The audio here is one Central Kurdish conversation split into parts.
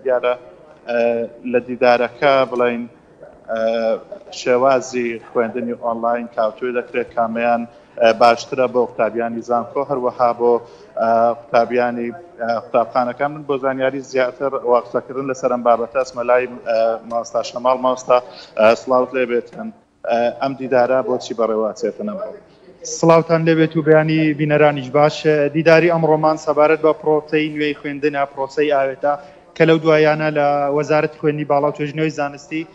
دیارە لە دیدارەکە بڵین شێوازی خوێندنی ئۆنلاین کاوتوی دەکرێت کامیان باشترە بۆ قوتابیانی زانکۆ هەروەها بۆ قوتابیانی قوتابخانەکان. من بۆ زانیاری زیاتر واقسەکردن لەسەر ئەم بابەتە ئەچمە لای مامۆستا شەماڵ. مامۆستا سڵاوت لێ بێتن، ئەم دیدارە بۆچی بەڕێوەچێتن؟ سڵاوتان لێبێت و بەیانی بینەرانیش باش. دیداری ئەمڕۆمان سەبارەت بە پرۆسەی نوێی خوێندنە، پرۆسەی ئاوێتە کە لەو دوایانە لە وەزارەتی خوێندنی باڵا و توێژینەوەی زانستی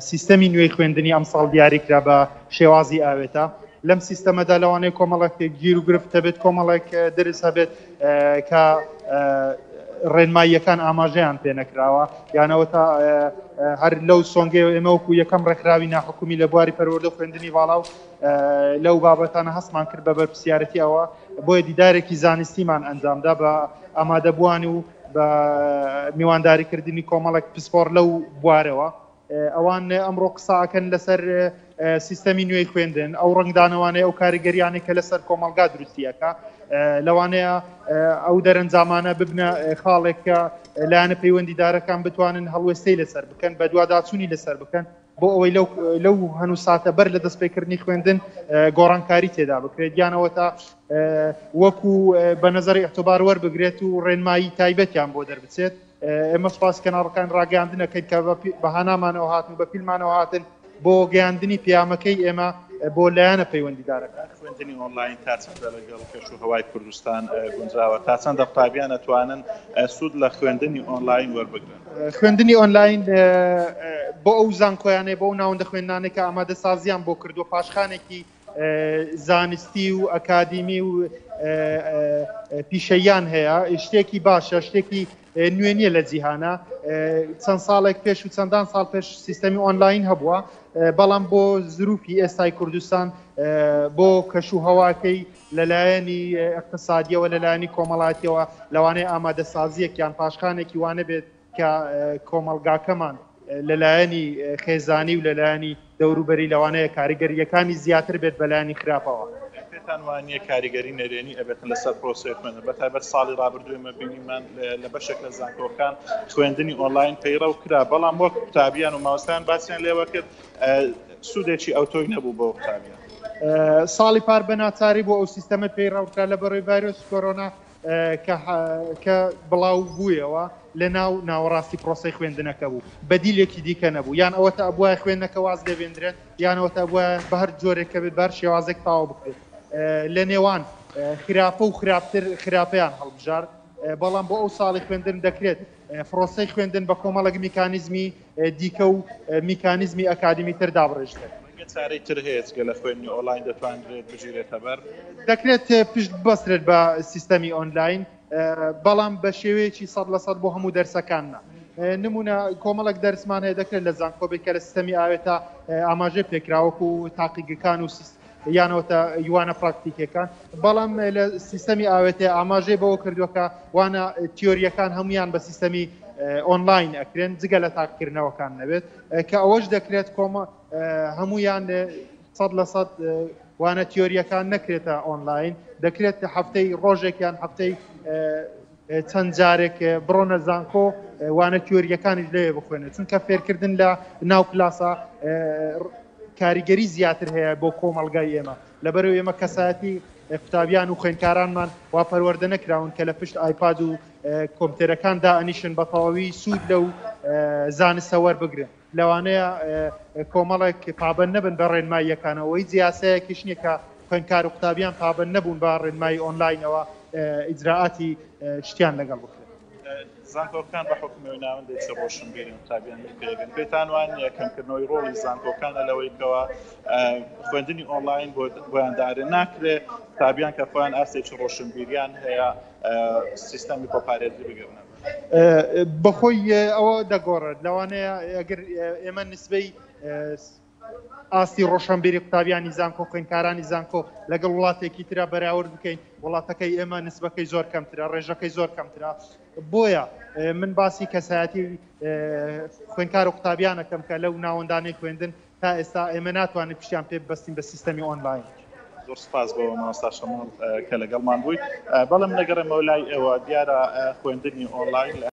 سیستەمی نوێی خوێندنی ئەمساڵ دیاریکرا بە شێوازی ئاوێتە. لەم سیستەمەدا لەوانەیە کۆمەڵێک گیر و گرفت هەبێت، کۆمەڵێک دەرس هەبێت کە ڕێنماییەکان ئاماژەیان پێ نەکراوە، یانەوە تا هەر لەو سۆنگەی ئێمە وەکو یەکەم ڕێکخراوی ناحکومی لە بواری پەروەردە خوێندنی باڵا و لەو بابەتانە هەستمان کرد بە بەرپرسیارەتی ئەوە بۆیە دیدارێکی زانستیمان ئەنجامدا بە ئامادەبووان و بە میوانداریکردنی کۆمەڵێک پسپۆر لەو بوارەوە. ئەوان ئەمڕۆ قساکەن لەسەر سیستەمی نوێی خوێندن، ئەو ڕنگدانەوانەیە ئەو کاریگەریانێک کە لەسەر کۆمەلگا دروستیەکە لەوانەیە ئەو دەرەنجامانە ببنە خاڵێکە لایەنە پەیوەندیدارەکان بتوانن هەڵوێستەی لەسەر بکەن، بە دوواداچوونی لەسەر بکەن بۆ ئەوەی لەو هەنوو ساتە بەر لە دەستپێکردنی خوێندن گۆڕانکاری تێدا بکرێت، یانەوە تا وەکو بە نەزەری ئەعتوبار وەربگرێت و ڕێنمایی تایبەتیان بۆ دەربچێت. ئێمە سوپاس کەناڕەکان ڕاگەاندنەکەین کە بەهانامانەوە هاتن و بە فیلمانەوە هاتن بۆ گەیاندنی پیامەکەی ئێمە بۆ لایەنە پەیوەندیدارەکان. خوێندنی ئۆنلاین تا چەندە لەگەڵ کەشوهەوای کوردستان گونجاوە؟ تا چەندە قوتابیان ئەتوانن سوود لە خوێندنی ئۆنلاین وەربگرن؟ خوێندنی ئۆنلاین بۆ ئەو زانکۆیانەیە بۆ ئەو ناوەندە خوێندانێک کە ئامادە سازیان بۆ کردووە پاشخانێکی زانستی و ئەکادیمی و پیشەیان هەیە، شتێکی باشە، شتێکی نوێ نییە لە جیهانە. چەند ساڵێک پێش و چەندان ساڵ پێش سیستەمی ئۆنلاین هەبووە، بەڵام بۆ زروفی ئێستای کوردستان بۆ کەشوهەواکەی لەلایەنی اقتصادیەوە لەلایەنی کۆمەڵاتیەوە لەوانەیە ئامادەسازیەکیان پاشخانێکی وانە بێت کە کۆمەلگاکەمان لەلایەنی خێزانی و لەلایەنی دەوروبەری لەوانەیە کاریگەریەکانی زیاتر بێت بەلایەنی خراپەوە. پێتان وانییە کاریگەری نەرێنی ئەبێتن لەسەر پرۆسەی خوێندن؟ بەتایبەت ساڵی ڕابردوویمە بینیمان لە بەشێک لە زانکۆکان خوێندنی ئۆنلاین پەیڕەو کرا، بەڵام وەک قوتابیان و مامۆستایان باسییان لێوە کرد سوودێکی ئەوتۆی نەبوو بۆ قوتابیان. ساڵی پار بە ناچاری بۆ ئەو سیستەمە پەیڕەوکرا لە بەڕێوەی ڤایرۆسی کۆرۆنا کە بڵاو بوویەوە لە ناوەڕاستی پرۆسەی خوێندنەکە بوو، بەدیلێکی دیکە نەبوو، یان ئەوە تا ئەبووە خوێندنەکە واز دەبێنرێت، یانەوە تا بووە بە هەر جۆرێکە بێت بەر شێوازێک تاوا بکرێت لە نێوان خراپە و خراپتر خراپەیان هەڵبژار. بەڵام بۆ ئەو ساڵی خوێندن دەکرێت فڕۆسەی خوێندن بە کۆمەڵک میکانیزمی دیکە و میکانیزمی ئەکادمی تر دابڕێژێت. چارەی تر هەیە گە لە خوێندنی ئۆنلاین دەتوانرێت بژیرێتە بەر؟ دەکرێت پشت بەسترێت بە سیستەمی ئۆنلاین، بەڵام بە شێوەیەکی 100% بۆ هەموو دەرسەکاننا. نمونە کۆمەڵک دەرسمان هەیە دەکرێت لە زانکۆبێک کە لە سیستەمی ئاوێتە ئاماژە پێکراوەکو و تاقیگەکان و یانەوەتە یوانە پراکتیکەکان، بەڵام لە سیستەمی ئاوێتە ئاماژەی بەوە کردووەکە وانە تیۆریەکان هەمویان بە سیستەمی ئۆنلاین ئەکرێن جگە لە تاقیکردنەوەکان نەبێت، کە ئەوەش دەکرێت هەمویان 100% وانە تیۆریەکان نەکرێتە ئۆنلاین، دەکرێت هەفتەی ڕۆژێکیان هەفتەی چەند جارێک بڕۆنە زانکۆ وانە تیۆریەکانیش لێ بخوێنێت، چونکە فێرکردن لە ناو کلاسە کاریگەری زیاتر هەیە بۆ کۆمەڵگای ئێمە. لەبەرەوە ئێمە کەسایەتی قوتابیان و خوێندکارانمان وا پەروەردە نەکراون کە لە پشت ئایپاد و کۆمپیوتەرەکان دائنیشن بە تەواوی سوود لەو زانستە وەربگرن. لەوانەیە کۆمەڵێک پابەند نەبن بە ڕێنماییەکانەوەی جیاسەیەکیش نییە کە خوێندکار و قوتابیان پابەند نەبوون بە ڕێنمایی ئۆنلاینەوە ئیجراعاتی شتیان لەگەڵ بکرێت. زانکۆکان بە حکومەوەی ناوەندی چ ڕۆشنبیری قوتابیان پێگەن، پێتان وانە یەکەمکردنەوەی ڕۆڵی زانکۆکانە لەوەیکەوە خوێندنی ئۆنلاین بۆیاندارێ ناکرێت قوتابیان کە خۆیان ئاستێکی ڕۆشنبیریان هەیە سیستەمی کۆپارێزی بگرنە؟ بەخۆی ئەوە دەگۆڕێت، لەوانەیە ئەگەر ئێمە نسبەی ئاستی ڕۆشنبیری قوتابیانی زانکۆ خوێندکارانی زانکۆ لەگەڵ وڵاتێکی ترا بەراورد بکەین، وڵاتەکەی ئێمە نسبەکەی زۆر کەمترە، ڕێژەکەی زۆر کەمترە. بۆیە من باسی کەسایەتی خوێندکار و قوتابیانەکەم کە لەو ناوەندانەی خوێندن تا ئێستا ئێمە ناتوانین پشتیان پێ ببەستین بە سیستەمی ئۆنلاین. زۆر سپاس بۆ مامۆستا شەماڵ کە لەگەڵمان بوویت. بەڵام نەگەڕێمەوە لای ئێوە، دیارە خوێندنی ئۆنلاین